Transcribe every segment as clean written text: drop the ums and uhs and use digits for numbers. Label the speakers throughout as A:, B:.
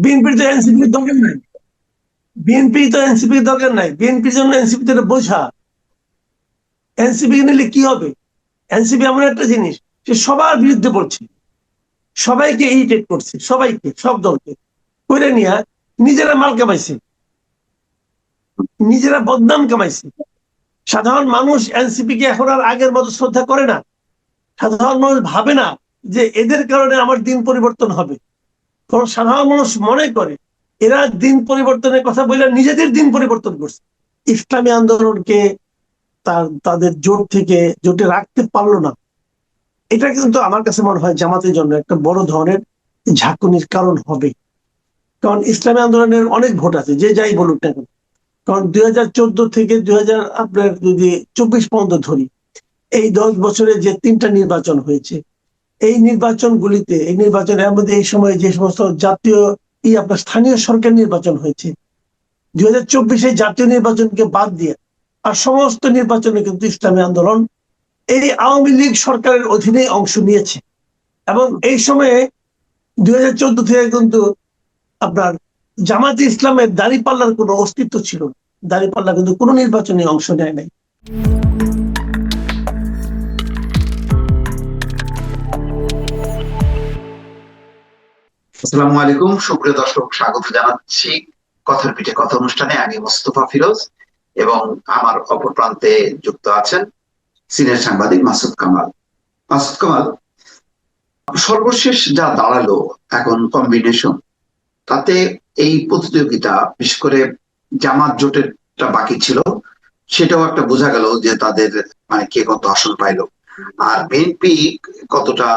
A: বিএনপির তো এনসিপির দরকার নাই। বিএনপির জন্য এনসিপি তো বোঝা। এনসিপি নিলে কি হবে? এনসিপি এমন একটা জিনিস, সে সবার বিরুদ্ধে বলছে, সবাইকে ইরিটেট করছে, সবাইকে, সব দলকে করে নিয়ে নিজেরা মাল কামাইছে, নিজেরা বদনাম কামাইছে। সাধারণ মানুষ এনসিপি কে এখন আর আগের মতো শ্রদ্ধা করে না। সাধারণ মানুষ ভাবে না যে এদের কারণে আমার দিন পরিবর্তন হবে। কারণ সাধারণ মানুষ মনে করে এরা দিন পরিবর্তনের কথা বলে নিজেদের দিন পরিবর্তন করছে। ইসলামী আন্দোলনকে তাদের জোটে রাখতে পারলো না। এটা কিন্তু আমার কাছে মনে হয় জামাতের জন্য একটা বড় ধরনের ঝাঁকুনির কারণ হবে। কারণ ইসলামী আন্দোলনের অনেক ভোট আছে, যে যাই বলুক না কেন। কারণ 2014 থেকে 2000 আপনার যদি 24 পর্যন্ত ধরি, এই 10 বছরে যে 3টা নির্বাচন হয়েছে, এই নির্বাচনের মধ্যে এই সময় যে সমস্ত জাতীয় আপনার স্থানীয় সরকার নির্বাচন হয়েছে, 2024 জাতীয় নির্বাচনকে বাদ দিয়ে আর সমস্ত নির্বাচনে কিন্তু ইসলামী আন্দোলন এই আওয়ামী লীগ সরকারের অধীনে অংশ নিয়েছে। এবং এই সময়ে 2014 থেকে কিন্তু আপনার জামাতে ইসলামের দাঁড়িপাল্লার কোনো অস্তিত্ব ছিল না। দাঁড়িপাল্লা কিন্তু কোনো নির্বাচনে অংশ নেয় নাই।
B: আসসালামু আলাইকুম, সুপ্রিয় দর্শক, স্বাগত জানাচ্ছি কথার পিঠে কথা অনুষ্ঠানে। আমি মোস্তফা ফিরোজ এবং আমার অপর প্রান্তে যুক্ত আছেন সিনিয়র সাংবাদিক মাসুদ কামাল। মাসুদ কামাল, সর্বশেষ যা দাঁড়ালো এখন কম্বিনেশন, তাতে এই প্রতিযোগিতা বিশেষ করে জামাত জোটেরটা বাকি ছিল, সেটাও একটা বোঝা গেল যে তাদের মানে কে কত আসন পাইলো আর বিএনপি কতটা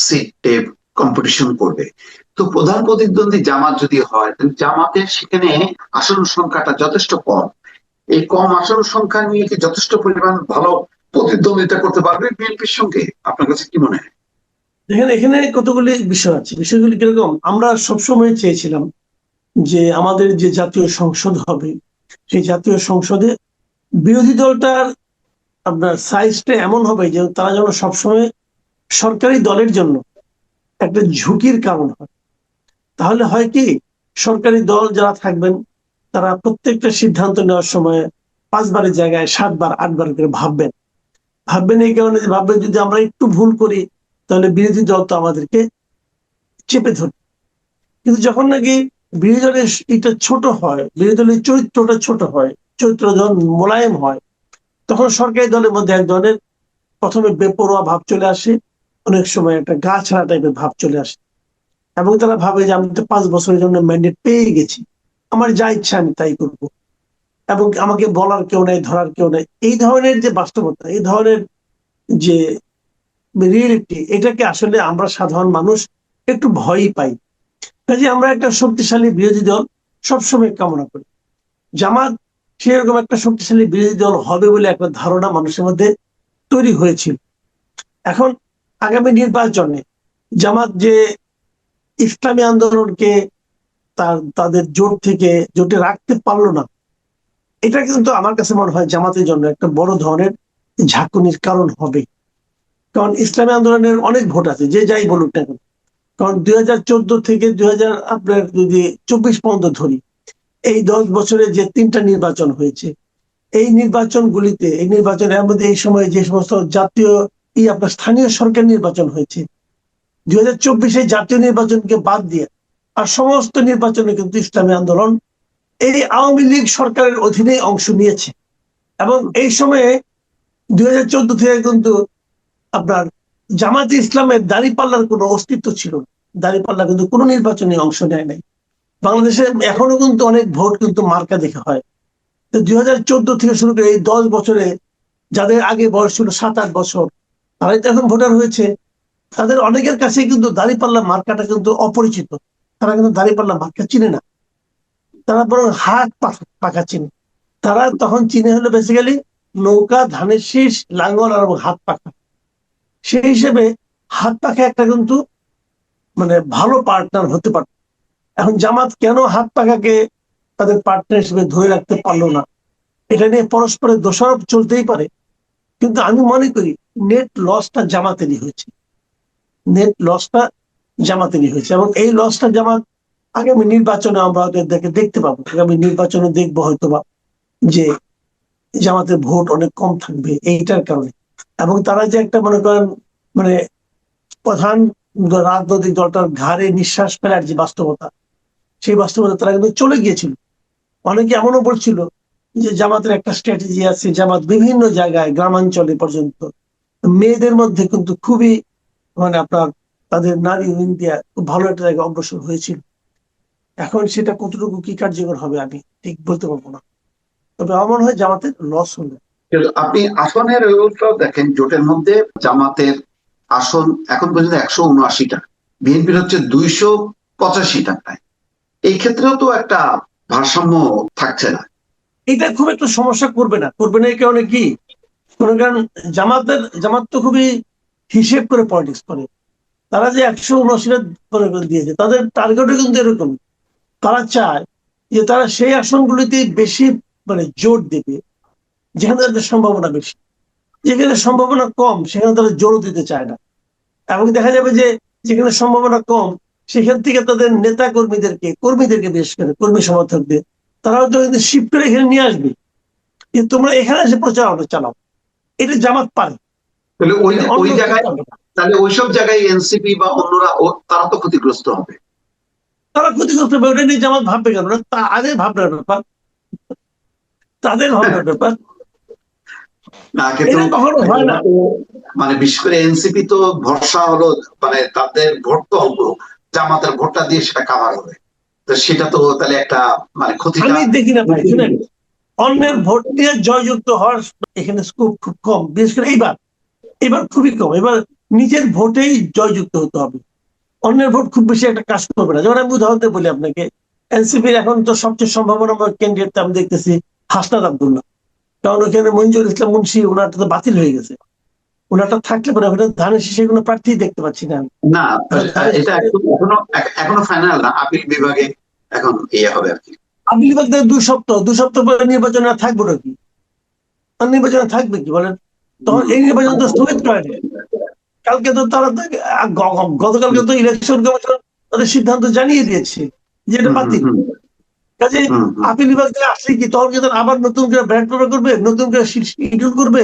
B: সিটে কম্পিটিশন করবে। তো প্রধান প্রতিদ্বন্দ্বী জামাত যদি হয়, তাহলে জামাতের সেখানে আসন সংখ্যাটা যথেষ্ট কম। এই কম আসন সংখ্যা নিয়ে কি যথেষ্ট পরিমাণ ভালো প্রতিদ্বন্দ্বিতা করতে পারবে বিএনপির সঙ্গে? আপনার কাছে কি মনে হয়?
A: দেখেন, এখানে কতগুলি বিষয় আছে। বিষয়গুলি কিরকম, আমরা সবসময় চেয়েছিলাম যে আমাদের যে জাতীয় সংসদ হবে, সেই জাতীয় সংসদে বিরোধী দলটার আপনার সাইজটা এমন হবে যে তারা যেন সবসময় সরকারি দলের জন্য একটা ঝুঁকির কারণ হয়। তাহলে হয় কি, সরকারি দল যারা থাকবেন তারা প্রত্যেকটা সিদ্ধান্ত নেওয়ার সময় 5বারের জায়গায় 7বার 8বার করে ভাববেন। এই কারণে যে ভাববেন যদি আমরা একটু ভুল করি তাহলে বিরোধী দল তো আমাদেরকে চেপে ধরবে। কিন্তু যখন নাকি বিরোধী দলের এটা ছোট হয়, বিরোধী দলের চরিত্রটা ছোট হয়, চরিত্র যখন মোলায়েম হয়, তখন সরকারি দলের মধ্যে এক ধরনের প্রথমে বেপরোয়া ভাব চলে আসে, অনেক সময় একটা গা ছাড়া টাইপের ভাব চলে আসে। এবং তারা ভাবে যে আমি তো 5 বছরের জন্য ম্যান্ডেট পেয়ে গেছি, আমার যা ইচ্ছা আমি তাই করব, এবং আমাকে বলার কেউ নাই, ধরার কেউ নাই। এই ধরনের যে বাস্তবতা, এই ধরনের যে রিয়েলিটি, এটাকে আসলে আমরা সাধারণ মানুষ একটু ভয়ই পাই। কাজে আমরা একটা শক্তিশালী বিরোধী দল সবসময় কামনা করি। জামাত সেরকম একটা শক্তিশালী বিরোধী দল হবে বলে একটা ধারণা মানুষের মধ্যে তৈরি হয়েছিল। এখন আগামী নির্বাচনে জামাত যে ইসলামী আন্দোলনকে তাদের জোটে রাখতে পারলো না, এটা কিন্তু আমার কাছে মনে হয় জামাতের জন্য একটা বড় ধরনের ঝাঁকুনির কারণ হবে। কারণ ইসলামী আন্দোলনের অনেক ভোট আছে, যে যাই বলুক না কেন। কারণ 2014 থেকে 2000 আপনার যদি 24 পর্যন্ত ধরি, এই 10 বছরে যে 3টা নির্বাচন হয়েছে, এই নির্বাচনের মধ্যে এই সময় যে সমস্ত জাতীয় আপনার স্থানীয় সরকার নির্বাচন হয়েছে, 2024 জাতীয় নির্বাচনকে বাদ দিয়ে আর সমস্ত নির্বাচনে কিন্তু ইসলামী আন্দোলন এই আওয়ামী লীগ সরকারের অধীনে অংশ নিয়েছে। এবং এই সময়ে 2014 থেকে কিন্তু আপনার জামাতে ইসলামের দাঁড়িপাল্লার কোনো অস্তিত্ব ছিল না। দাঁড়িপাল্লা কিন্তু কোনো নির্বাচনে অংশ নেয় নাই। বাংলাদেশে এখনো কিন্তু অনেক ভোট কিন্তু মার্কা দেখে হয়। তো 2014 থেকে শুরু করে এই 10 বছরে যাদের আগে বয়স ছিল 7-8 বছর, তারাই তো এখন ভোটার হয়েছে। তাদের অনেকের কাছে কিন্তু দাঁড়িপাল্লা মার্কাটা কিন্তু অপরিচিত। তারা কিন্তু দাঁড়িপাল্লা মার্কা চিনে না, তারা বরং হাত পাখা চিনে। তারা তখন চিনে হলো বেসিক্যালি নৌকা, ধানের শীষ, লাঙ্গল আর হাত পাখা। সেই হিসেবে হাত পাখা একটা কিন্তু মানে ভালো পার্টনার হতে পারে। এখন জামাত কেন হাত পাখাকে তাদের পার্টনার হিসেবে ধরে রাখতে পারলো না, এটা নিয়ে পরস্পরের দোষারোপ চলতেই পারে। কিন্তু আমি মনে করি নেট লসটা জামাতেরই হয়েছে। এবং এই লসটা জামাত আগামী নির্বাচনে আমরা ওদেরকে দেখতে পাবো, আগামী নির্বাচনে দেখবো হয়তোবা যে জামাতের ভোট অনেক কম থাকবে এইটার কারণে। এবং তারা যে একটা মনে করেন মানে প্রধান রাজনৈতিক দলটার ঘাড়ে নিঃশ্বাস ফেলার যে বাস্তবতা, সেই বাস্তবতা তারা কিন্তু চলে গিয়েছিল। অনেকে এমনও বলছিল যে জামাতের একটা স্ট্র্যাটেজি আছে, জামাত বিভিন্ন জায়গায় গ্রামাঞ্চলে পর্যন্ত মেয়েদের মধ্যে কিন্তু খুবই মানে আপনার তাদের নারী ইন্ডিয়া খুব ভালো একটা জায়গায় অগ্রসর হয়েছিল। এখন সেটা কতটুকু কি কার্যকর হবে আমি ঠিক বলতে পারবো না, তবে আমার মনে হয় জামাতের লস হলো।
B: কিন্তু আপনি আসনের রেজাল্টটাও দেখেন, জোটের মধ্যে জামাতের আসন এখন পর্যন্ত 179টা, বিএনপির হচ্ছে 285টায়। এই ক্ষেত্রেও তো একটা ভারসাম্য থাকছে না।
A: এটা খুব একটা সমস্যা করবে না, করবে না এই কারণে কি, মনে করেন জামাত তো খুবই হিসেব করে পলিটিক্স করে। তারা যে 179টা দিয়েছে, তাদের টার্গেটও কিন্তু এরকম। তারা চায় যে তারা সেই আসনগুলিতে বেশি মানে জোর দেবে যেখানে তাদের সম্ভাবনা বেশি, যেখানে সম্ভাবনা কম সেখানে তারা জোরও দিতে চায় না। এবং দেখা যাবে যে যেখানে সম্ভাবনা কম সেখান থেকে তাদের নেতা কর্মীদেরকে বিশেষ করে কর্মী সমর্থকদের তারাও তো কিন্তু শিফট করে এখানে নিয়ে আসবে যে তোমরা এখানে এসে প্রচারণা চালাও। এটা জামাত পারে,
B: তাহলে ওই
A: এটা
B: ওই
A: অন্য কেউ
B: জায়গায়,
A: পারবে না।
B: তাহলে ওইসব জায়গায় এনসিপি বা অন্যরা তারা তো ক্ষতিগ্রস্ত হবে।
A: তারা ক্ষতিগ্রস্ত হবে, ওটা নিয়ে জামাত ভাববে কেন? ওটা তাদের ভাবনার ব্যাপার, তাদের ভাবনার ব্যাপার।
B: না কিন্তু
A: এটা কখনো হয় না।
B: মানে বিশেষ করে এনসিপি তো ভরসা হলো, মানে তাদের ভোট তো অল্প, জামাতের ভোটটা দিয়ে সেটা কাভার হবে। তো সেটা তো তাহলে একটা মানে ক্ষতিটা।
A: আমি দেখি না ভাই, শুনেন, অন্যের ভোট দিয়ে জয়যুক্ত হওয়ার এখানে স্কোপ খুব কম, বিশেষ করে এবার খুবই কম। এবার নিজের ভোটেই জয়যুক্ত হতে হবে, অন্যের ভোট খুব বেশি একটা কাজ করবে না। যেমন আমি উদাহরণ দিয়ে বলি আপনাকে, এনসিপির এখন তো সবচেয়ে সম্ভাবনা ক্যান্ডিডেট আমি দেখতেছি হাসনাত আব্দুল্লাহ। কারণ ওখানে মঞ্জুর ইসলাম মুন্সি ওনারটা তো বাতিল হয়ে গেছে, ওনারটা থাকলে পরে ওখানে ধানের শীষে কোনো প্রার্থী দেখতে পাচ্ছি না আমি।
B: না, এটা এখনো এখনো ফাইনাল না, আপিল বিভাগে এখন ইয়ে হবে আর কি।
A: আপিল 2 সপ্তাহ পরে নির্বাচনে আর থাকবো নাকি? আর নির্বাচনে থাকবে কি বলেন? তখন এই নির্বাচন তো স্থগিত করে দেয়। কালকে তো তারা গতকালকে তো ইলেকশন কমিশন তাদের সিদ্ধান্ত জানিয়ে দিয়েছে যে এটা
B: হুম হুম
A: বাতিল।
B: হুম
A: কাজে
B: হুম হুম।
A: আপিল বিভাগ থেকে আসলে কি তখন কি তারা আবার নতুন করে ব্যালট পেপার করবে, নতুন করে শিডিউল করবে?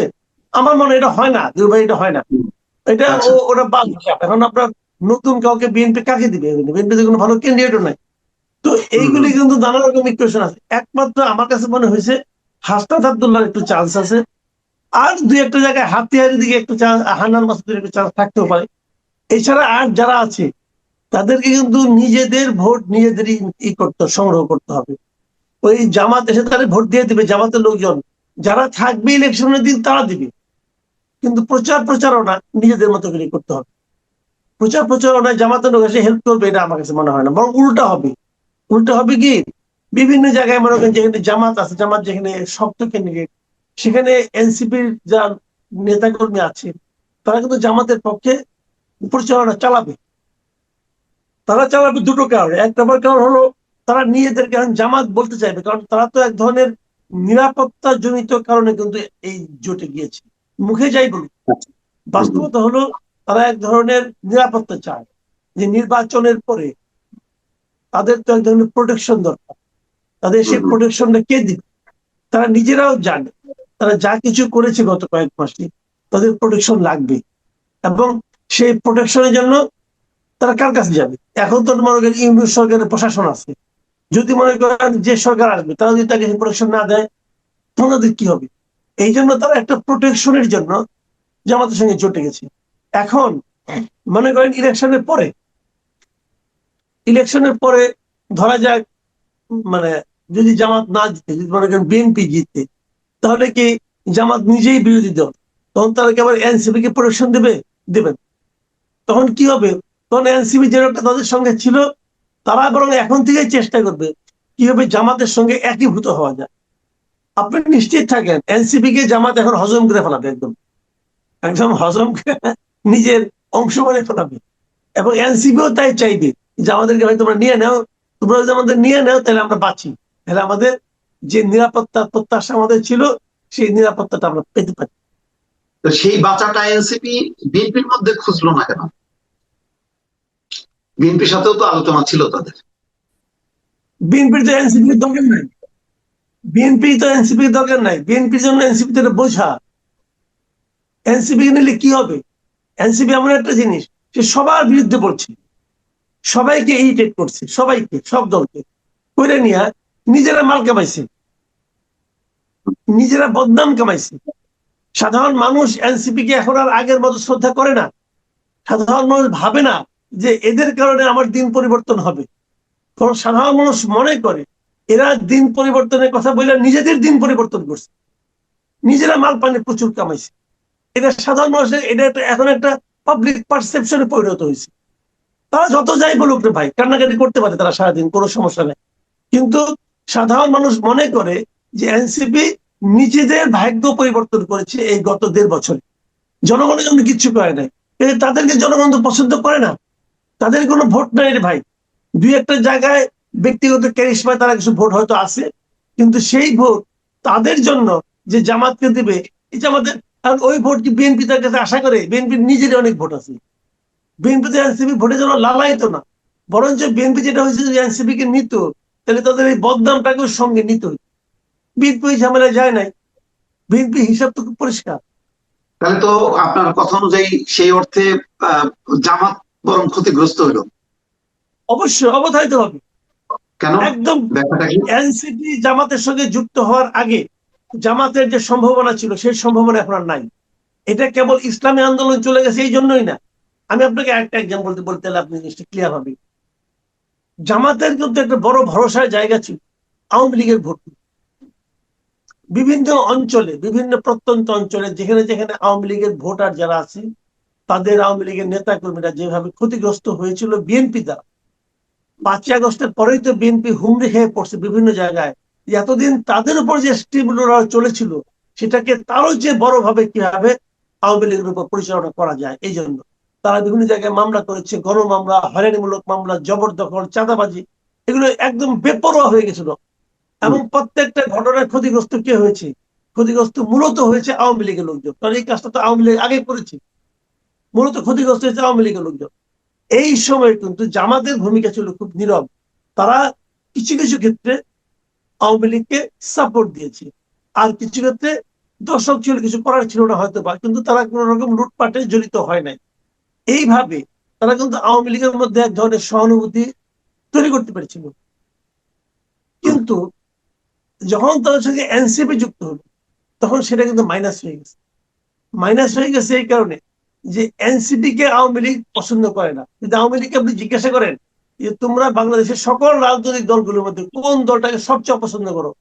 A: আমার মনে হয় এটা হয় না, দুর্ভাই, এটা হয় না। এটা
B: আচ্ছা।
A: ওরা বাদ হিসাব। এখন আপনার নতুন কাউকে বিএনপি কাকে দিবে? বিএনপিতে কোনো ভালো ক্যান্ডিডেটও নাই। তো
B: হুম
A: এইগুলি
B: হুম
A: কিন্তু নানা রকম ইকুয়েশন আছে। একমাত্র আমার কাছে মনে হয়েছে হাসনাত আব্দুল্লাহর একটু চান্স আছে, আর দুই একটা জায়গায় হাতিয়ারের দিকে একটু চান্স, হান্নান মাসুদের একটু চান্স থাকতেও পারে। এছাড়া আর যারা আছে তাদেরকে কিন্তু নিজেদের ভোট নিজেদেরই সংগ্রহ করতে হবে। ওই জামাত এসে তারা ভোট দিয়ে দিবে, জামাতের লোকজন যারা থাকবে ইলেকশনের দিন তারা দিবে, কিন্তু প্রচারণা নিজেদের মতো করে করতে হবে। প্রচারণায় জামাতের লোক এসে হেল্প করবে এটা আমার কাছে মনে হয় না, বরং উল্টা হবে কি, বিভিন্ন জায়গায় মনে করেন যেখানে জামাত আছে, জামাত যেখানে শক্ত ক্যান্ডিডেট, সেখানে এনসিপির যা নেতাকর্মী আছে তারা কিন্তু জামাতের পক্ষে প্রচারণা চালাবে। তারা চালাবে দুটো কারণে, এক নম্বর কারণ হলো তারা নিজেদেরকে এখন জামাত বলতে চাইবে, কারণ তারা তো এক ধরনের নিরাপত্তা জনিত কারণে কিন্তু এই জোটে গিয়েছে। মুখে যাই বলুক,
B: হুম হুম।
A: বাস্তবতা হলো তারা এক ধরনের নিরাপত্তা চায়, যে নির্বাচনের পরে তাদের তো এক ধরনের প্রোটেকশন দরকার। তাদের
B: হুম
A: সেই
B: হুম।
A: প্রোটেকশনটা কে দিবে? তারা নিজেরাও জানে তারা যা কিছু করেছে গত কয়েক মাসে তাদের প্রোটেকশন লাগবে, এবং সেই প্রোটেকশনের জন্য তারা কার কাছে যাবে? এখন তো মনে করেন ইউনিট সরকারের প্রশাসন আছে, যদি মনে করেন যে সরকার আসবে তারা যদি তাকে প্রোটেকশন না দেয় তখন তাদের কি হবে? এই জন্য তারা একটা প্রোটেকশনের জন্য জামাতের সঙ্গে জোটে গেছে। এখন মনে করেন ইলেকশনের পরে ধরা যাক মানে যদি জামাত না জিতে, যদি মনে করেন বিএনপি জিতে, তাহলে কি জামাত নিজেই বিরোধী দল, তখন তারা কি আবার এনসিপি কে প্রোটেকশন দেবেন? তখন কি হবে? তখন এনসিপি যেটা তাদের সঙ্গে ছিল তারা বরং এখন থেকেই চেষ্টা করবে কিভাবে জামাতের সঙ্গে একীভূত হওয়া যায়। আপনি নিশ্চিত থাকেন এনসিপি কে জামাত এখন হজম করে ফেলাবে, একদম একদম হজম করে নিজের অংশ বানিয়ে ফেলাবে। এবং এনসিপিও তাই চাইবে যে আমাদেরকে ভাই তোমরা নিয়ে নাও, তোমরা যদি আমাদের নিয়ে নাও তাহলে আমরা বাঁচি, তাহলে আমাদের যে নিরাপত্তার প্রত্যাশা আমাদের ছিল সেই নিরাপত্তাটা আমরা পেতে পারি।
B: তো সেই বাঁচাটা এনসিপি বিএনপির মধ্যে খুঁজলো না কেন? বিএনপির সাথেও তো আলোচনা ছিল তাদের।
A: বিএনপির তো এনসিপির দরকার নাই, বিএনপির জন্য এনসিপি তো বোঝা। এনসিপি নিলে কি হবে? এনসিপি এমন একটা জিনিস, সে সবার বিরুদ্ধে বলছে, সবাইকে ইরিটেট করছে, সবাইকে, সব দলকে করে নিয়ে নিজেরা মাল কামাইছে, নিজেরা বদনাম কামাইছে। সাধারণ মানুষ এনসিপি কে এখন আর আগের মতো শ্রদ্ধা করে না। সাধারণ মানুষ ভাবে না যে এদের কারণে আমার দিন পরিবর্তন হবে। কারণ সাধারণ মানুষ মনে করে এরা দিন পরিবর্তনের কথা বলে নিজেদের দিন পরিবর্তন করছে, নিজেরা মাল পানি প্রচুর কামাইছে। এটা সাধারণ মানুষের এটা এখন একটা পাবলিক পারসেপশনে পরিণত হয়েছে। তারা যত যাই বলুক রে ভাই, কান্নাকাটি করতে পারে তারা সারাদিন, কোনো সমস্যা নেই। কিন্তু সাধারণ মানুষ মনে করে যে এনসিপি নিজেদের ভাগ্য পরিবর্তন করেছে এই গত 1.5 বছরে, জনগণের জন্য কিচ্ছু করে নাই। তাদেরকে জনগণ তো পছন্দ করে না, তাদের কোনো ভোট নাই রে ভাই। 2-1টা জায়গায় ব্যক্তিগত ক্যারিশমায় তারা কিছু ভোট হয়তো আছে, কিন্তু সেই ভোট তাদের জন্য যে জামাতকে দিবে, এই জামাতের, আর ওই ভোট কি বিএনপি তার কাছে আশা করে? বিএনপির নিজেরই অনেক ভোট আছে। বিএনপি তো এনসিপি ভোটের জন্য লালাইতো না, বরঞ্চ বিএনপি যেটা হয়েছে যে এনসিপি কে নিত, তাহলে তাদের এই বদনামটাকে সঙ্গে নিত। বিএনপি ঝামেলায় যায় নাই, বিএনপি হিসাব তো খুব পরিষ্কার।
B: তাহলে তো আপনার কথা অনুযায়ী সেই অর্থে জামাত বরং ক্ষতিগ্রস্ত হলো।
A: অবশ্যই অবধারিত হবে।
B: কেন?
A: একদম
B: ব্যাপারটা কি?
A: এনসিপি জামাতের সঙ্গে যুক্ত হওয়ার আগে জামাতের যে সম্ভাবনা ছিল সেই সম্ভাবনা এখন আর নাই। এটা কেবল ইসলামী আন্দোলন চলে গেছে এই জন্যই না। আমি আপনাকে একটা এক্সাম্পল বলতে হলে আপনি জিনিসটা ক্লিয়ার হবে। জামাতের কিন্তু একটা বড় ভরসার জায়গা ছিল আওয়ামী লীগের ভোট। বিভিন্ন অঞ্চলে, বিভিন্ন প্রত্যন্ত অঞ্চলে যেখানে যেখানে আওয়ামী লীগের ভোটার যারা আছে, তাদের আওয়ামী লীগের নেতা কর্মীরা যেভাবে ক্ষতিগ্রস্ত হয়েছিল বিএনপি দ্বারা। 5ই আগস্টের পরেই তো বিএনপি হুমড়ি খেয়ে পড়ছে বিভিন্ন জায়গায়। এতদিন তাদের উপর যে স্টিমুলার চলেছিল, সেটাকে তারও যে বড়ভাবে কিভাবে আওয়ামী লীগের উপর পরিচালনা করা যায়, এই জন্য তারা বিভিন্ন জায়গায় মামলা করেছে, গণমামলা, হয়রানিমূলক মামলা, জবরদখল, চাঁদাবাজি, এগুলো একদম বেপরোয়া হয়ে গেছিল। এবং প্রত্যেকটা ঘটনার ক্ষতিগ্রস্ত কে হয়েছে? ক্ষতিগ্রস্ত মূলত হয়েছে আওয়ামী লীগের লোকজন, কারণ এই কাজটা তো আওয়ামী লীগ আগে করেছে। মূলত ক্ষতিগ্রস্ত হয়েছে আওয়ামী লীগের লোকজন। এই সময় কিন্তু জামাতের ভূমিকা ছিল খুব নীরব। তারা কিছু কিছু ক্ষেত্রে আওয়ামী লীগকে সাপোর্ট দিয়েছে, আর কিছু ক্ষেত্রে দর্শক ছিল, কিছু করার ছিল না হয়তো বা, কিন্তু তারা কোন রকম লুটপাটে জড়িত হয় নাই। এইভাবে তারা কিন্তু আওয়ামী লীগের মধ্যে এক ধরনের সহানুভূতি তৈরি করতে পেরেছিল। কিন্তু যখন তাদের সঙ্গে এনসিপি যুক্ত হলো, তখন সেটা কিন্তু মাইনাস হয়ে গেছে। মাইনাস হয়ে গেছে এই কারণে যে এনসিপি কে আওয়ামী লীগ পছন্দ করে না। যদি আওয়ামী লীগকে আপনি জিজ্ঞাসা করেন যে তোমরা বাংলাদেশের সকল রাজনৈতিক দলগুলোর মধ্যে কোন দলটাকে সবচেয়ে অপছন্দ করো,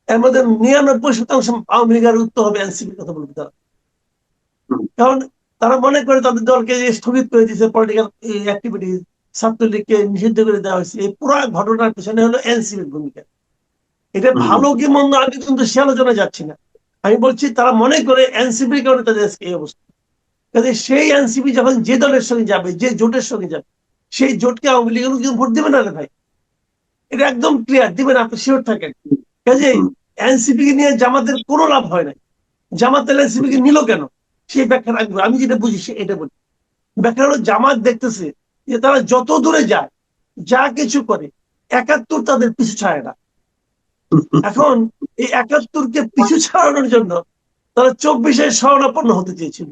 A: এর মধ্যে 99% আওয়ামী লীগের উত্তর হবে এনসিপির কথা বলবে তারা। কারণ তারা মনে করে তাদের দলকে যে স্থগিত করে দিয়েছে, পলিটিক্যাল অ্যাক্টিভিটি, ছাত্রলীগকে নিষিদ্ধ করে দেওয়া হয়েছে, এই পুরো ঘটনার পিছনে হলো এনসিপির ভূমিকা। এটা ভালো কি মন্দ আমি কিন্তু সে আলোচনায় যাচ্ছি না। আমি বলছি তারা মনে করে এনসিপির কারণে তাদের এই অবস্থা। কাজে সেই এনসিপি যখন যে দলের সঙ্গে যাবে, যে জোটের সঙ্গে যাবে, সেই জোটকে আওয়ামী লীগের লোকজন ভোট দেবে না রে ভাই। এটা একদম ক্লিয়ার, দিবেন, আপনি শিওর থাকেন। কাজে এনসিপি কে নিয়ে জামাতের কোনো লাভ হয় না। জামাত এনসিপি কে নিল কেন, সেই ব্যাখ্যা রাখবো। আমি যেটা বুঝি সে এটা বলি। ব্যাখ্যা হলো জামাত দেখতেছে যে তারা যত দূরে যায়, যা কিছু করে, 71 তাদের পিছু ছাড়ে না। এখন এই 71-কে পিছু ছাড়ানোর জন্য তারা 24-এর শরণাপন্ন হতে চেয়েছিল।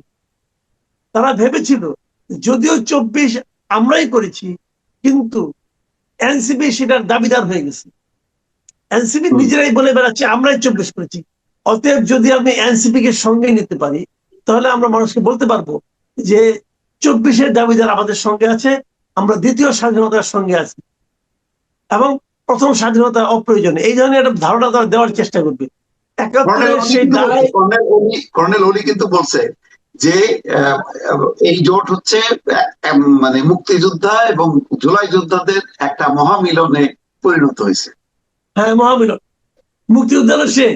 A: তারা ভেবেছিল যদিও 24 আমরাই করেছি, কিন্তু এনসিপি সেটার দাবিদার হয়ে গেছে। এনসিপি নিজেরাই বলে বেড়াচ্ছে আমরাই 24 করেছি। অতএব যদি আমি এনসিপি কে সঙ্গে নিতে পারি, তাহলে আমরা মানুষকে বলতে পারবো যে 24-এর দাবিদার আমাদের সঙ্গে আছে, আমরা দ্বিতীয় স্বাধীনতার সঙ্গে আছি, এবং প্রথম স্বাধীনতা অপ্রয়োজনীয়, এই ধরনের একটা ধারণা তারা দেওয়ার চেষ্টা করবে। 71-এর সেই দায়
B: কর্নেল ওলি কিন্তু বলছে যে এই জোট হচ্ছে মানে মুক্তিযোদ্ধা এবং জুলাই যোদ্ধাদের একটা মহামিলনে পরিণত হয়েছে।
A: হ্যাঁ, মহামিলন। মুক্তিযোদ্ধা সে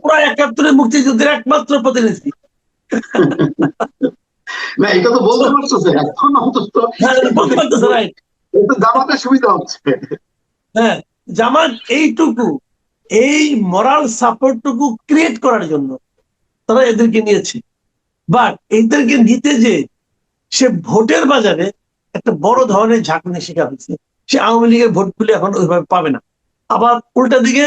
A: পুরো 71-এর মুক্তিযুদ্ধের একমাত্র প্রতিনিধি।
B: না, এটা তো বলতে পারতেছে এখন অন্তত জামাতের সুবিধা হচ্ছে।
A: হ্যাঁ, জামাত এইটুকু, এই মরাল সাপোর্টটুকু ক্রিয়েট করার জন্য তারা এদেরকে নিয়েছে। বাট এদেরকে নিতে যে সে ভোটের বাজারে একটা বড় ধরনের ঝাঁকুনি শিকার হয়েছে। সে আওয়ামী লীগের ভোটগুলি এখন ওইভাবে পাবে না। আবার উল্টা দিকে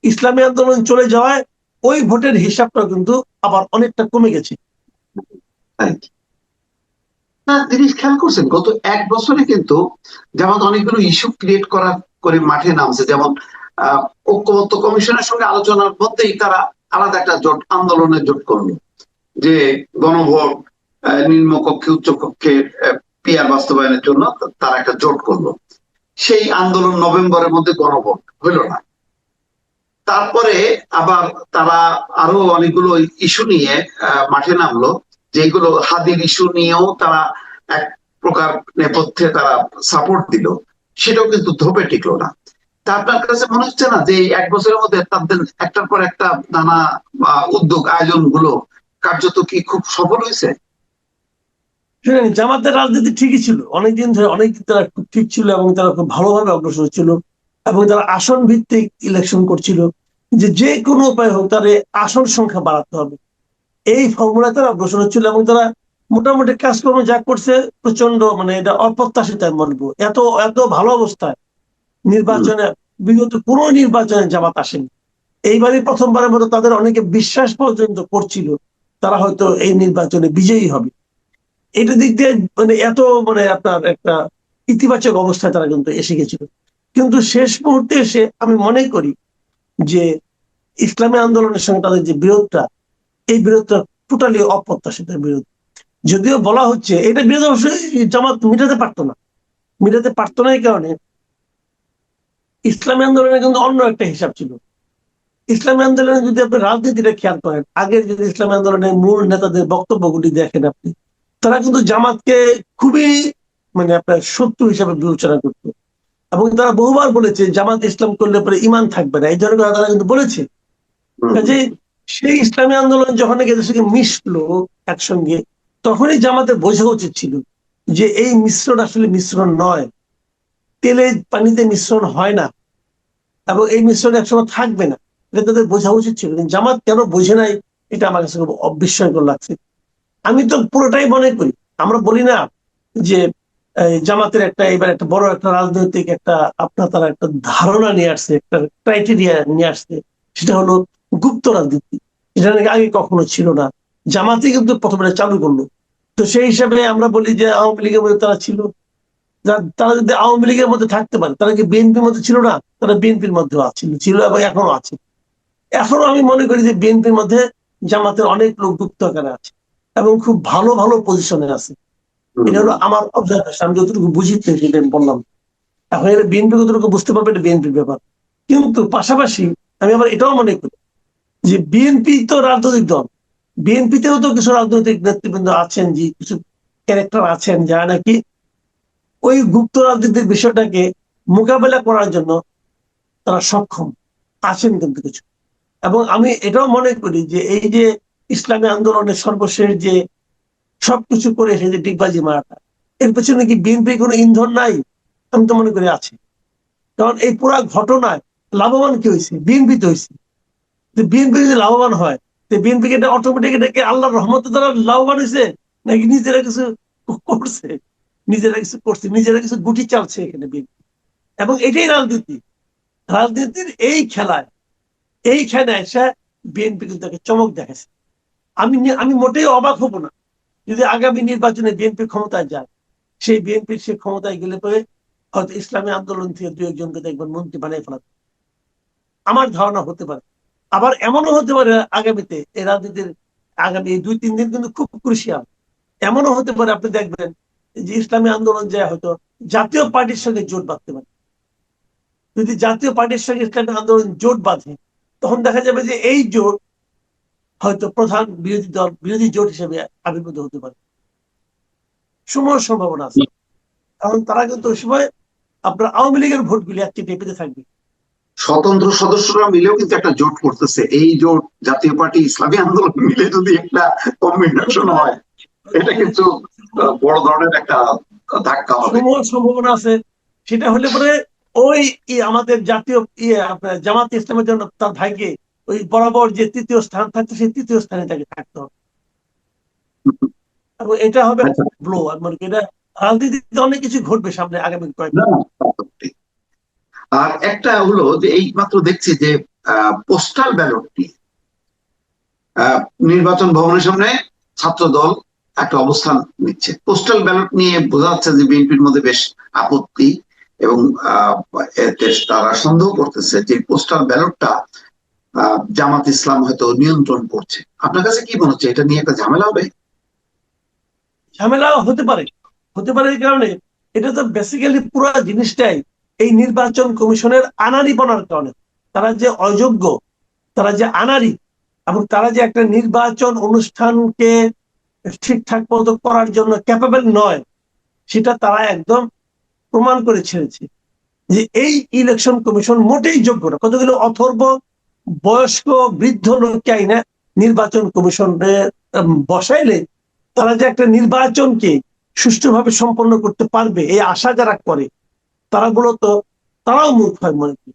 A: ইসলামী আন্দোলন চলে যাওয়ায় ওই ভোটের হিসাবটা কিন্তু আবার অনেকটা কমে গেছে।
B: না, জিনিস খেয়াল করছেন গত 1 বছরে কিন্তু জামাত অনেকগুলো ইস্যু ক্রিয়েট করে মাঠে নামছে, যেমন ঐক্যমত্য কমিশনের সঙ্গে আলোচনার মধ্যেই তারা আলাদা একটা জোট, আন্দোলনের জোট করলো, যে গণভোট, নিম্নকক্ষে উচ্চকক্ষে পিআর বাস্তবায়নের জন্য তারা একটা জোট করলো। সেই আন্দোলন নভেম্বরের মধ্যে গণভোট হইল না। তারপরে আবার তারা আরো অনেকগুলো ইস্যু নিয়ে মাঠে নামলো, যেগুলো হাদির ইস্যু নিয়েও তারা এক প্রকার নেপথ্যে তারা সাপোর্ট দিল, সেটাও কিন্তু ধোপে টিকলো না। তা আপনার কাছে মনে হচ্ছে না যে এই 1 বছরের মধ্যে তাদের একটার পর একটা নানা উদ্যোগ আয়োজন গুলো কার্যত কি খুব সফল হয়েছে?
A: শুনেন, জামাতের রাজনীতি ঠিকই ছিল, অনেকদিন ধরে অনেকদিন তারা খুব ঠিক ছিল এবং তারা খুব ভালোভাবে অগ্রসর ছিল এবং তারা আসন ভিত্তিক ইলেকশন করছিল, যে যে কোনো উপায় হোক তার আসন সংখ্যা বাড়াতে হবে, এই ফর্মুলায় তারা অগ্রসর হচ্ছিল। এবং তারা মোটামুটি কাজকর্ম যা করছে প্রচন্ড, মানে এটা অপ্রত্যাশিত আমি বলবো। এত এত ভালো অবস্থায় নির্বাচনে, বিগত কোনো নির্বাচনে জামাত আসেনি। এইবারই প্রথমবারের মতো তাদের অনেকে বিশ্বাস পর্যন্ত করছিল তারা হয়তো এই নির্বাচনে বিজয়ী হবে। এটা দিক দিয়ে মানে এত, মানে আপনার একটা ইতিবাচক অবস্থায় তারা কিন্তু এসে গেছিল। কিন্তু শেষ মুহূর্তে এসে আমি মনে করি যে ইসলামী আন্দোলনের সঙ্গে তাদের যে বিরোধটা, এই বিরোধটা টোটালি অপ্রত্যাশিত বিরোধ। যদিও বলা হচ্ছে এটা বিরোধ অবশ্যই জামাত মিটাতে পারতো না। এই কারণে ইসলামী আন্দোলনের কিন্তু অন্য একটা হিসাব ছিল। ইসলামী আন্দোলনে যদি আপনি রাজনীতিটা খেয়াল করেন, আগের যদি ইসলামী আন্দোলনের মূল নেতাদের বক্তব্যগুলি দেখেন আপনি, তারা কিন্তু জামাতকে খুবই, মানে আপনার শত্রু হিসাবে বিবেচনা করতো এবং তারা বহুবার বলেছে জামাত ইসলাম করলে পরে ইমান থাকবে না, এই ধরনের কথা তারা কিন্তু বলেছে। কাজে সেই ইসলামী আন্দোলন যখন এদের সঙ্গে মিশলো একসঙ্গে, তখনই জামাতের বোঝা উচিত ছিল যে এই মিশ্রণ আসলে মিশ্রণ নয়, তেলে পানিতে মিশ্রণ হয় না এবং এই মিশ্রণ একসময় থাকবে না। এটা তাদের বোঝা উচিত ছিল, কিন্তু জামাত কেন বোঝে নাই, এটা আমার কাছে খুব অবিস্ময়কর লাগছে। আমি তো পুরোটাই মনে করি, আমরা বলি না যে জামাতের একটা এবার একটা বড় একটা রাজনৈতিক একটা আপনার তারা একটা ধারণা নিয়ে আসছে, একটা ক্রাইটেরিয়া নিয়ে আসছে, সেটা হলো গুপ্ত রাজনীতি। এটা নাকি আগে কখনো ছিল না, জামাতই কিন্তু প্রথমে চালু করলো। তো সেই হিসাবে আমরা বলি যে আওয়ামী লীগের মধ্যে তারা ছিল, তারা যদি আওয়ামী লীগের মধ্যে থাকতে পারে, তারা কি বিএনপির মধ্যে ছিল না? তারা বিএনপির মধ্যে ছিল এবং এখনো আছে। এখনো আমি মনে করি যে বিএনপির মধ্যে জামাতের অনেক লোক গুপ্ত আকারে আছে এবং খুব ভালো ভালো পজিশনে আছে। এটা হলো আমার অবজারভেশন, আমি যতটুকু বুঝি সেটা বললাম। এখন এটা বিএনপি কতটুকু বুঝতে পারবে, এটা বিএনপির ব্যাপার। কিন্তু পাশাপাশি আমি আবার এটাও মনে করি যে বিএনপি তো রাজনৈতিক দল, বিএনপিতেও তো কিছু রাজনৈতিক নেতৃবৃন্দ আছেন, যে কিছু ক্যারেক্টার আছেন যারা নাকি ওই গুপ্ত রাজনীতির বিষয়টাকে মোকাবেলা করার জন্য তারা সক্ষম আছেন কিন্তু কিছু। এবং আমি এটাও মনে করি যে এই যে ইসলামী আন্দোলনের সর্বশেষ যে সবকিছু করে এসে যে ডিগবাজি মারাটা, এর পেছনে কি বিএনপি কোনো ইন্ধন নাই? আমি তো মনে করি আছে। কারণ এই পুরা ঘটনায় লাভবান কি হয়েছে? বিএনপি তো হয়েছে। বিএনপি যদি লাভবান হয়, তো বিএনপি কে অটোমেটিক এটাকে আল্লাহর রহমতের দ্বারা লাভবান হয়েছে, নাকি নিজেরা কিছু করছে, নিজেরা কিছু গুটি চালছে এখানে বিএনপি। এবং এটাই রাজনীতি, রাজনীতির এইখানে এসে বিএনপি কিন্তু চমক দেখাচ্ছে। আমি মোটেই অবাক হব না যদি আগামী নির্বাচনে বিএনপি ক্ষমতায় যায়। সেই বিএনপির সে ক্ষমতায় গেলে পরে হয়তো ইসলামী আন্দোলন থেকে দু একজনকে দেখবেন মন্ত্রী বানিয়ে ফেলাতে, আমার ধারণা হতে পারে। আবার এমনও হতে পারে আগামীতে এই রাজনীতির আগামী এই 2-3 দিন কিন্তু খুব ক্রুশিয়াল। এমনও হতে পারে আপনি দেখবেন যে ইসলামী আন্দোলন যায় হয়তো জাতীয় পার্টির সঙ্গে জোট বাঁধতে পারে। যদি জাতীয় পার্টির সঙ্গে ইসলামী আন্দোলন জোট বাঁধে, তখন দেখা যাবে যে এই জোট হয়তো প্রধান বিরোধী জোট হিসেবে আবির্ভূত হতে পারে, সম্ভাবনা আছে। কারণ তারা কিন্তু ওই সময় আপনার আওয়ামী লীগের ভোটগুলি একটি টেপিতে থাকবে।
B: স্বতন্ত্র সদস্যরা মিলেও কিন্তু একটা জোট করতেছে, এই জোট জাতীয় পার্টি ইসলামী আন্দোলন মিলে যদি একটা কম্বিনেশন হয়, এটা কিন্তু বড় ধরনের একটা ধাক্কা হবে।
A: সম্ভাবনা আছে। সেটা হলে পরে ওই আমাদের জাতীয় আপনার জামাত ইসলামের জন্য তার ভাইকে ওই বরাবর যে তৃতীয় স্থান থাকতো, সেই তৃতীয় স্থানে তাকে থাকতে হবে। এবং এটা হবে ব্লো, মানে এটা রাজনীতিতে অনেক কিছু ঘটবে সামনে আগামী কয়েক
B: না, তা তো ঠিক। আর একটা হলো যে এই মাত্র দেখছি যে পোস্টাল ব্যালট নিয়ে আহ, নির্বাচন ভবনের সামনে ছাত্র দল একটা অবস্থান নিচ্ছে। পোস্টাল ব্যালট নিয়ে বোঝা যাচ্ছে যে বিএনপির মধ্যে বেশ আপত্তি, এবং এতে তারা সন্দেহ করতেছে যে পোস্টাল ব্যালটটা জামাত ইসলাম হয়তো নিয়ন্ত্রণ করছে। আপনার কাছে কি মনে হচ্ছে, এটা নিয়ে একটা ঝামেলা হবে?
A: ঝামেলা হতে পারে এই কারণে, এটা তো বেসিক্যালি পুরো জিনিসটাই এই নির্বাচন কমিশনের আনাড়িপনার কারণে। তারা যে অযোগ্য, তারা যে আনাড়ি, এবং তারা যে একটা নির্বাচন অনুষ্ঠানকে ঠিকঠাক মতো করার জন্য ক্যাপাবল নয়, সেটা তারা একদম প্রমাণ করে ছেড়েছে। যে এই ইলেকশন কমিশন মোটেই যোগ্য না। কতগুলো অথর্ব বয়স্ক বৃদ্ধ লোককে আইনা নির্বাচন কমিশনে বসাইলে তারা যে একটা নির্বাচনকে সুষ্ঠুভাবে সম্পন্ন করতে পারবে এই আশা যারা করে, তারা মূলত তারাও মূর্খ হয় মনে করি।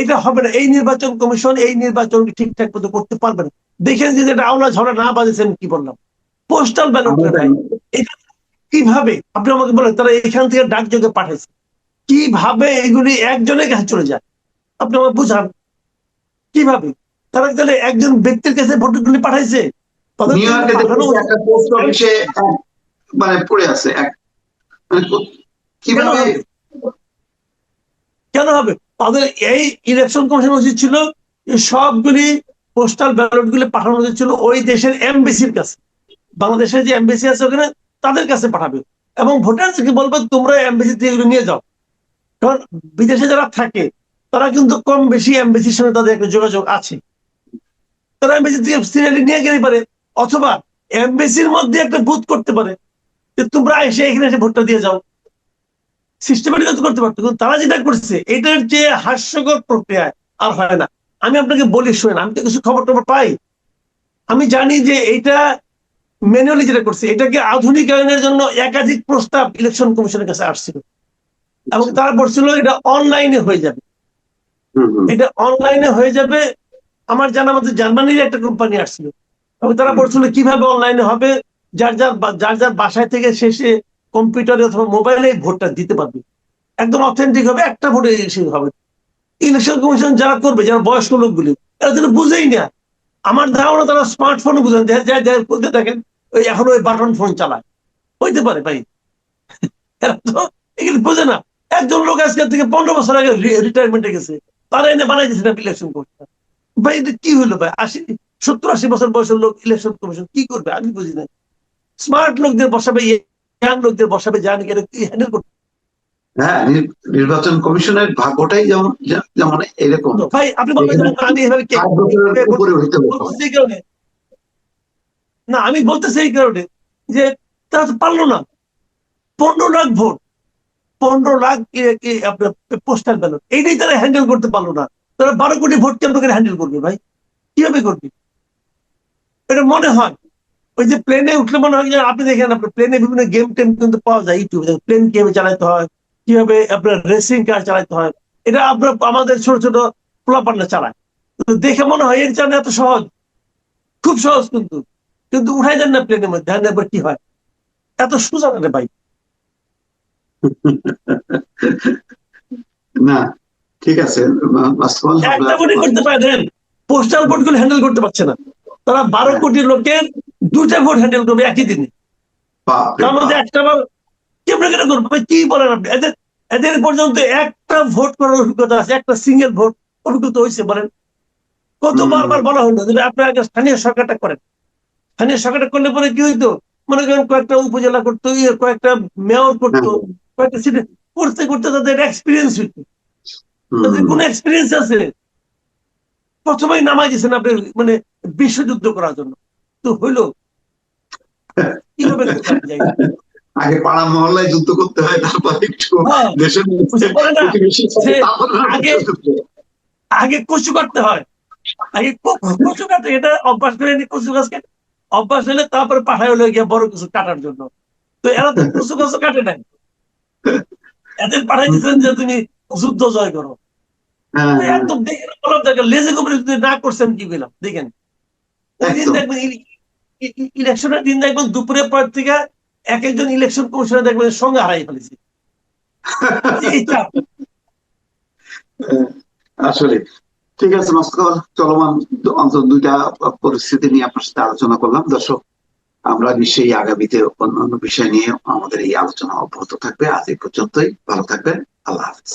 A: এটা হবে না, এই নির্বাচন কমিশন এই নির্বাচনকে ঠিকঠাক মতো করতে পারবে না। দেখেন যে এটা আওলা ঝড়া না বাজেছেন, কি বললাম, পোস্টাল ব্যালট
B: আমরা
A: ভাই।
B: জানি।
A: এটা কিভাবে, আপনি আমাকে বলেন, তারা এখান থেকে ডাকযোগে পাঠাইছে, কিভাবে এগুলি একজনের কাছে চলে যায়? আপনি আমাকে বুঝান কিভাবে। তারা তাহলে একজন ব্যক্তির কাছে ভোটগুলি পাঠাইছে, তাদের
B: নিউ
A: তো
B: ইয়র্কে
A: পাঠানো
B: দেখতেছি
A: উচিত।
B: একটা পোস্ট অফিসে মানে পড়ে আছে মানে
A: কেন
B: কিভাবে?
A: হবে, কেন হবে? তাদের এই ইলেকশন কমিশন উচিত ছিল সবগুলি পোস্টাল ব্যালট গুলি পাঠানো উচিত ছিল ওই দেশের এমবেসির কাছে। বাংলাদেশের যে এমবেসি আছে ওখানে তাদের কাছে পাঠাবে, এবং ভোটারদেরকে বলবে তোমরা এমবেসি থেকে এগুলো নিয়ে যাও। কারণ বিদেশে যারা থাকে তারা কিন্তু কম বেশি এমবেসির সঙ্গে তাদের একটা যোগাযোগ আছে, তারা এমবেসি থেকে সিরিয়ালি নিয়ে গেলে পারে। অথবা এমবেসির মধ্যে একটা বুথ করতে পারে যে তোমরা এসে এখানে এসে ভোটটা দিয়ে যাও, সিস্টেমেটিক করতে পারতো। কিন্তু তারা যেটা করছে এটার যে হাস্যকর প্রক্রিয়া আর হয় না। আমি আপনাকে বলি শুনেন, আমি তো কিছু খবর টবর পাই, আমি জানি যে এইটা ম্যানুয়ালি যেটা করছে এটাকে আধুনিকায়নের জন্য একাধিক প্রস্তাব ইলেকশন কমিশনের কাছে আসছিল, এবং তারা বলছিল এটা অনলাইনে হয়ে যাবে,
B: হুম, হুম,
A: এটা অনলাইনে হয়ে যাবে। আমার জানা মতে জার্মানির একটা কোম্পানি আসছিল, এবং তারা
B: হুম,
A: বলছিল কিভাবে অনলাইনে হবে, যার যার বাসায় থেকে শেষে কম্পিউটারে অথবা মোবাইলে ভোটটা দিতে পারবে, একদম অথেন্টিক হবে, একটা ভোটে হবে। ইলেকশন কমিশন যারা করবে, যারা বয়স্ক লোকগুলি, এরা তো বুঝেই না। আমার ধারণা তারা স্মার্টফোন বুঝেন, দেখেন ওই এখন ওই বাটন ফোন চালায়, হইতে পারে ভাই। এরা তো এগুলি বোঝে না। একজন লোক আজকের থেকে 15 বছর আগে রিটায়ারমেন্টে গেছে, তারা এনে বানাই দিয়েছে না ইলেকশন কমিশন। ভাই এটা কি হলো ভাই, 70-80 বছর বয়সের লোক ইলেকশন কমিশন কি করবে আমি বুঝি না। স্মার্ট লোকদের বসাবে, ইয়াং লোকদের বসাবে, জানি হ্যান্ডেল করতে।
B: হ্যাঁ, নির্বাচন কমিশনের ভাগ্যটাই যেমন যেমন এরকম।
A: ভাই আপনি বলবেন
B: এখানে
A: আমি এভাবে
B: 60 বছরের উপরে হইতে হবে।
A: বলতেছি এই কারণে, না আমি বলতেছি এই কারণে যে তারা তো পারলো না। 15 লাখ ভোট, 15 লাখ আপনার পোস্টাল ব্যালট, এইটাই তারা হ্যান্ডেল করতে পারলো না। তারা 12 কোটি ভোট কেমন করে হ্যান্ডেল করবে ভাই, কিভাবে করবে? এটা মনে হয় ওই যে প্লেনে উঠলে মনে হয় যে, আপনি দেখেন আপনার প্লেনে বিভিন্ন গেম টেম কিন্তু পাওয়া যায় ইউটিউবে, প্লেন কিভাবে চালাতে হয়, কিভাবে আপনার রেসিং কার চালাতে হয়, এটা আপনার আমাদের ছোট ছোট পোলাপান্না চালায়। তো দেখে মনে হয় এর চালানো এত সহজ, খুব সহজ, কিন্তু কিন্তু উঠাই দেন না প্লেনের মধ্যে, হ্যাঁ একবার কি হয়, এত সোজা না রে ভাই।
B: না, ঠিক আছে, মাস্টার, আমরা
A: একটা ভোটই করতে পারে দেন, পোস্টাল ভোট গুলো হ্যান্ডেল করতে পারছে না। তারা 12 কোটি লোকের 2টা ভোট হ্যান্ডেল করবে একই দিনে,
B: বাপরে
A: তার মধ্যে
B: বাপ।
A: একটা বার কেমন কেন করবে ভাই? কি বলেন আপনি? এদের এদের পর্যন্ত একটা ভোট করার অভিজ্ঞতা আছে, একটা সিঙ্গেল ভোট অভিজ্ঞতা হয়েছে বলেন? কত
B: হুম,
A: বারবার বলা হলো যে আপনি আগে স্থানীয় সরকারটা করেন, স্থানীয় সরকারটা করলে পরে কি হইতো, মনে করেন কয়েকটা উপজেলা করতো, কয়েকটা মেয়র
B: হ্যাঁ,
A: করতো, কয়েকটা সিটি করতে করতে তাদের এক্সপিরিয়েন্স হইতো, তাদের
B: হুম।
A: কোনো এক্সপিরিয়েন্স আছে? প্রথমেই নামাই দিয়েছেন আপনি মানে বিশ্বযুদ্ধ করার জন্য, তো হইলো কিভাবে যাই?
B: আগে পাড়া মহল্লায় যুদ্ধ করতে হয়, তারপর একটু
A: হ্যাঁ,
B: দেশের মধ্যে
A: বুঝতে পারে না
B: প্রতিবেশীর সাথে,
A: যে
B: তারপর না
A: আগে
B: যুদ্ধ।
A: আগে কচু কাটতে হয়, আগে কচু কাটে, এটা অভ্যাস করে নি কচু গাছ কাটে, অভ্যাস হলে তারপরে পাঠায় হলো গিয়ে বড় কিছু কাটার জন্য। তো এরা তো কচু গাছ কাটে নাই, এদের পাঠাই দিচ্ছেন যে তুমি যুদ্ধ জয় করো।
B: হ্যাঁ,
A: তো
B: হ্যাঁ,
A: একদম দেখেন বললাম, দেখেন লেজে গোবরে যদি না করছেন কি পেলাম দেখেন। ওই দিন
B: একদম।
A: দেখবেন ইলেকশনের দিন দেখবেন দুপুরের পর থেকে এক একজন ইলেকশন কমিশনার দেখবেন সঙ্গে হারাই ফেলেছে, এই চাপ।
B: আসলে ঠিক আছে মাসুদ কামাল, চলমান অন্তত দুইটা পরিস্থিতি নিয়ে আপনার সাথে আলোচনা করলাম। দর্শক, আমরা নিশ্চয়ই আগামীতে অন্যান্য বিষয় নিয়ে আমাদের এই আলোচনা অব্যাহত থাকবে। আজ এই পর্যন্তই, ভালো থাকবেন, আল্লাহ হাফিজ।